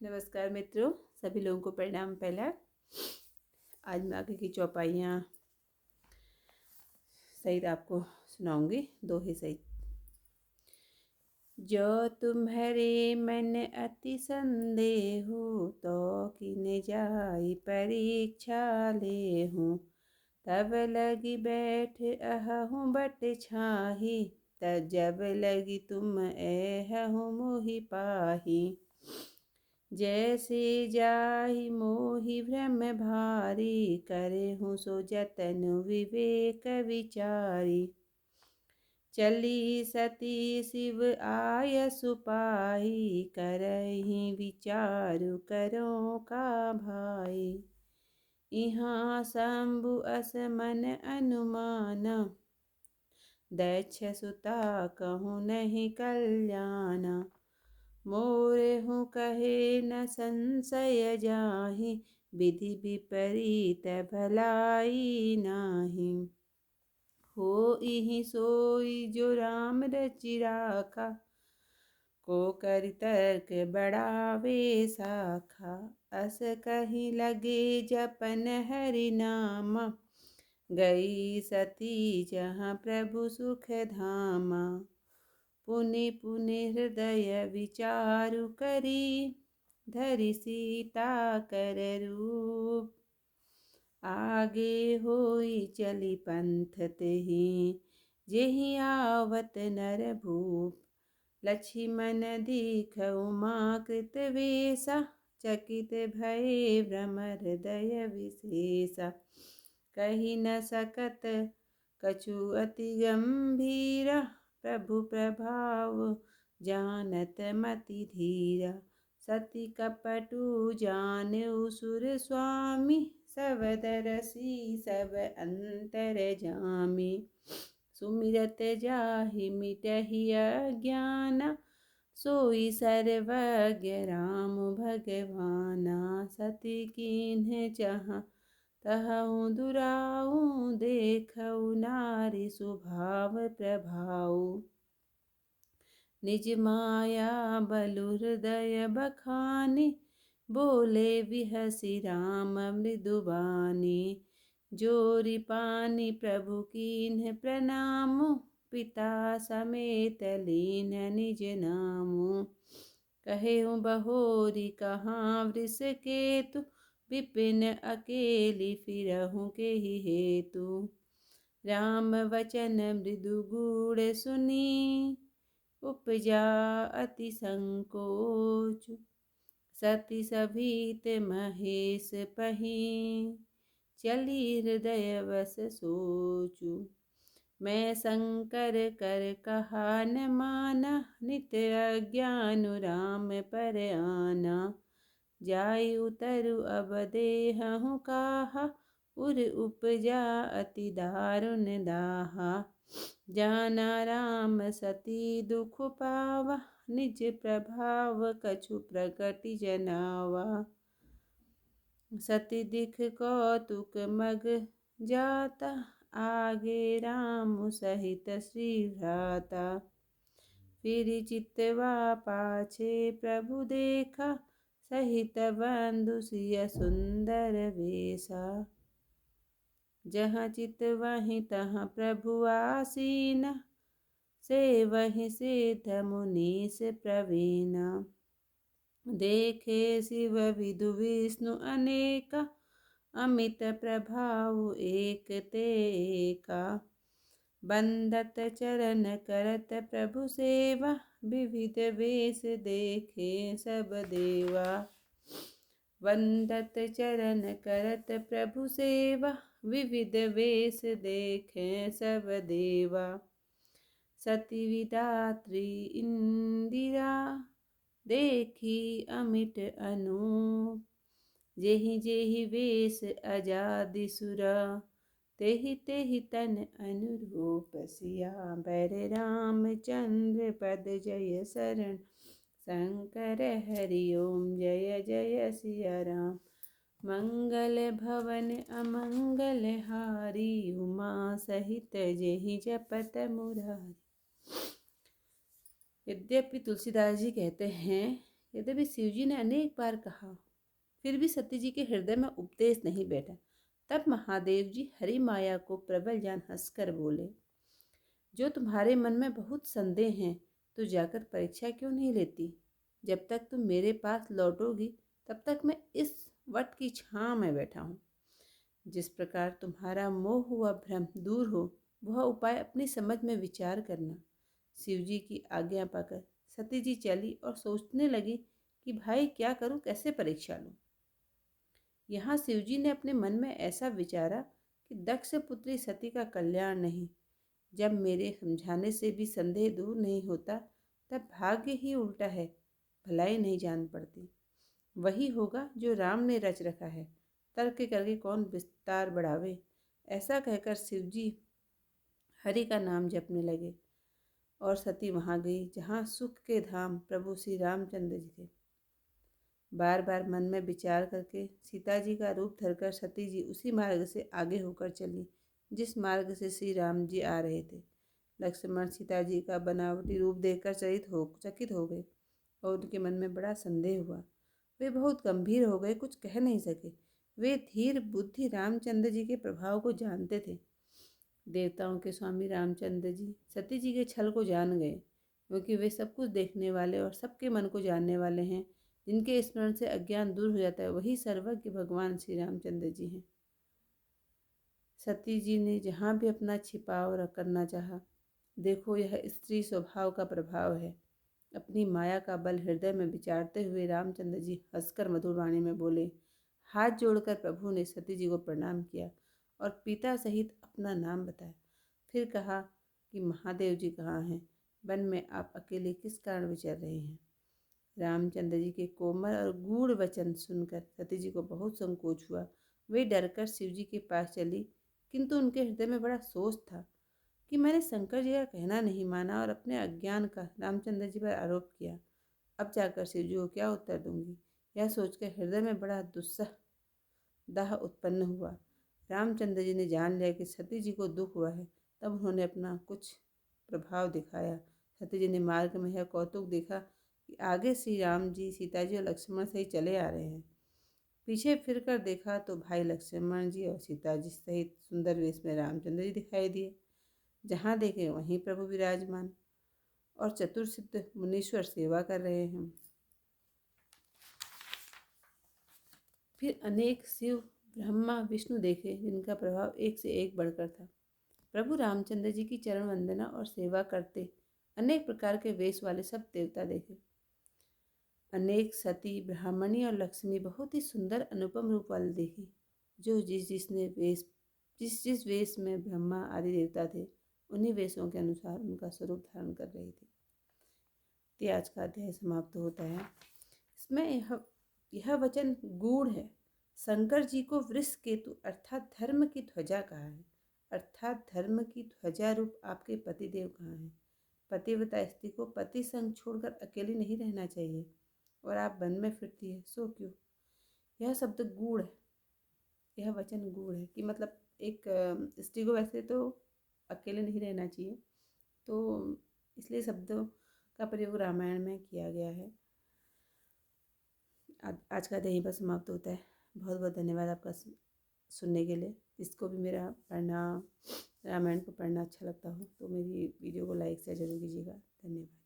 नमस्कार मित्रों, सभी लोगों को प्रणाम। पहला आज मैं आगे की चौपाइयाँ सहित आपको सुनाऊंगी, दोहे सहित। जो तुम्हारे मन अति संदेहु, तो किने जाई परीक्षा लेहूँ। तब लगी बैठ अहहूँ बट छाही, तब जब लगी तुम ऐहहूँ मोहि पाही। जैसे जाहि मोहि भ्रम भारी, करहूँ सो जतन विवेक विचारी। चली सती शिव आय सुपाही, करहि विचारु करो का भाई। इहाँ शंभु अस मन अनुमान, दक्ष सुता कहूँ नहीं कल्याण। मोरेहूँ कहे न संशय जाहि, विधि विपरीत भलाई नाही। होई सोई जो राम रचि राखा, को करि तर्क बढ़ावे साखा। अस कहीं लगे जपन हरि नामा, गई सती जहाँ प्रभु सुख धामा। पुनि पुनि हृदय विचारु करी, धरि सीता कर रूप। आगे होई चली पंथ तेहि, जेहि आवत नर भूप। लक्ष्मण दीख उमा कृत वेसा, चकित भये भ्रम हृदय विशेषा। कही न सकत कछु अति गंभीरा, प्रभु प्रभाव जानत मति धीरा। सती कपटु जानेउ सुर स्वामी, सबदरसी सब अंतर जामी। सुमिरत जाहि मिटहि अज्ञाना, सोई सर्वज्ञ राम भगवाना। सती कीन्ह जहाँ तहु दुराऊ, देखऊ नारी स्वभाव प्रभाऊ। निज माया बलु हृदय बखानी, बोले बिहसी राम मृदुबानी। जोरि पानी प्रभु कीन्ह प्रणामु, पिता समेत लीन निज नामु। कहेहूँ बहोरी कहाँ वृष केतु, विपिन अकेली फिरहूँ केहि हेतु। राम वचन मृदु गूढ़ सुनी, उपजा अति संकोच। सती सभीत महेश पहीं, चली हृदय वस सोचु। मैं शंकर कर कहा न माना, नित अज्ञानु राम पर आना। जाई उतरु अब देहहूँ काहा, उर उपजा अति दारुण दाहा। जाना राम सती दुख पावा, निज प्रभाव कछु प्रकट जनावा। सती दिख कौतुक मग जाता, आगे राम सहित श्री भ्राता। फिर चितवा पाछे प्रभु देखा, सहित बंधु सिय सुंदर वेसा। जहाँ चित वहीं तहाँ प्रभु आसीना, से वहीं सिद्ध मुनीस प्रवीणा। देखे शिव विदु विष्णु अनेका, अमित प्रभाव एक ते एका। बंदत चरण करत प्रभु सेवा, विविध वेश देखे सब देवा। वंदत चरण करत प्रभु सेवा, विविध वेश देखे सब देवा। सती विदात्री इंदिरा, देखी अमिट अनूप। जेहि जेहि वेश अजादि सुरा, तेहि तेहि तन अनुरूप। सियावर रामचंद्र पद जय शरण, शंकर हरि ओम जय जय सिया राम। मंगल भवन अमंगल हारी, उमा सहित जेहि जपत मुरारी। यद्यपि तुलसीदास जी कहते हैं यद्यपि शिवजी ने अनेक बार कहा, फिर भी सती जी के हृदय में उपदेश नहीं बैठा। तब महादेव जी हरि माया को प्रबल जान हंसकर बोले, जो तुम्हारे मन में बहुत संदेह हैं तो जाकर परीक्षा क्यों नहीं लेती? जब तक तुम मेरे पास लौटोगी तब तक मैं इस वट की छांव में बैठा हूँ। जिस प्रकार तुम्हारा मोह हुआ भ्रम दूर हो, वह उपाय अपनी समझ में विचार करना। शिवजी की आज्ञा पाकर सती जी चली और सोचने लगी कि भाई क्या करूं, कैसे परीक्षा लूं। यहाँ शिवजी ने अपने मन में ऐसा विचारा कि दक्ष पुत्री सती का कल्याण नहीं। जब मेरे समझाने से भी संदेह दूर नहीं होता, तब भाग्य ही उल्टा है, भलाई नहीं जान पड़ती। वही होगा जो राम ने रच रखा है, तर्क करके कौन विस्तार बढ़ावे। ऐसा कहकर शिवजी हरि का नाम जपने लगे और सती वहाँ गई जहाँ सुख के धाम प्रभु श्री रामचंद्र जी थे। बार बार मन में विचार करके सीता जी का रूप धरकर सती जी उसी मार्ग से आगे होकर चली जिस मार्ग से श्री राम जी आ रहे थे। लक्ष्मण सीता जी का बनावटी रूप देखकर चकित हो गए और उनके मन में बड़ा संदेह हुआ। वे बहुत गंभीर हो गए, कुछ कह नहीं सके। वे धीर बुद्धि रामचंद्र जी के प्रभाव को जानते थे। देवताओं के स्वामी रामचंद्र जी सती जी के छल को जान गए, क्योंकि वे सब कुछ देखने वाले और सबके मन को जानने वाले हैं। जिनके स्मरण से अज्ञान दूर हो जाता है, वही सर्वज्ञ भगवान श्री रामचंद्र जी हैं। सती जी ने जहाँ भी अपना छिपाव करना चाहा, देखो यह स्त्री स्वभाव का प्रभाव है। अपनी माया का बल हृदय में विचारते हुए रामचंद्र जी हंसकर मधुर वाणी में बोले। हाथ जोड़कर प्रभु ने सती जी को प्रणाम किया और पिता सहित अपना नाम बताया। फिर कहा कि महादेव जी कहाँ हैं? वन में आप अकेले किस कारण विचर रहे हैं? रामचंद्र जी के कोमल और गूढ़ वचन सुनकर सती जी को बहुत संकोच हुआ। वे डरकर शिव जी के पास चली, किंतु उनके हृदय में बड़ा सोच था कि मैंने शंकर जी का कहना नहीं माना और अपने अज्ञान का रामचंद्र जी पर आरोप किया। अब जाकर शिव जी को क्या उत्तर दूंगी, यह सोचकर हृदय में बड़ा दाह उत्पन्न हुआ। रामचंद्र जी ने जान लिया कि सती जी को दुख हुआ है, तब उन्होंने अपना कुछ प्रभाव दिखाया। सती जी ने मार्ग में यह कौतुक देखा कि आगे श्री राम जी, सीता जी और लक्ष्मण सहित चले आ रहे हैं। पीछे फिरकर देखा तो भाई लक्ष्मण जी और सीता जी सहित सुंदर वेश में रामचंद्र जी दिखाई दिए। जहाँ देखे वहीं प्रभु विराजमान और चतुर्सिद्ध मुनीश्वर सेवा कर रहे हैं। फिर अनेक शिव, ब्रह्मा, विष्णु देखे, जिनका प्रभाव एक से एक बढ़कर था। प्रभु रामचंद्र जी की चरण वंदना और सेवा करते अनेक प्रकार के वेश वाले सब देवता देखे। अनेक सती, ब्राह्मणी और लक्ष्मी बहुत ही सुंदर अनुपम रूप वाले देखी, जो जिस जिस वेश में ब्रह्मा आदि देवता थे, उन्हीं वेशों के अनुसार उनका स्वरूप धारण कर रही थी। आज का अध्याय समाप्त होता है। इसमें यह वचन गूढ़ है। शंकर जी को वृष केतु अर्थात धर्म की ध्वजा कहा है। अर्थात धर्म की ध्वजा रूप आपके पतिदेव कहाँ हैं? पतिव्रता स्त्री को पति संग छोड़कर अकेली नहीं रहना चाहिए, और आप वन में फिरती है, सो क्यों? यह शब्द गूढ़ है, यह वचन गूढ़ है कि मतलब एक स्त्री को वैसे तो अकेले नहीं रहना चाहिए, तो इसलिए शब्दों का प्रयोग रामायण में किया गया है। आज का यहीं पर समाप्त होता है। बहुत बहुत धन्यवाद आपका सुनने के लिए। जिसको भी मेरा रामायण को पढ़ना अच्छा लगता हो तो मेरी वीडियो को लाइक शेयर जरूर कीजिएगा। धन्यवाद।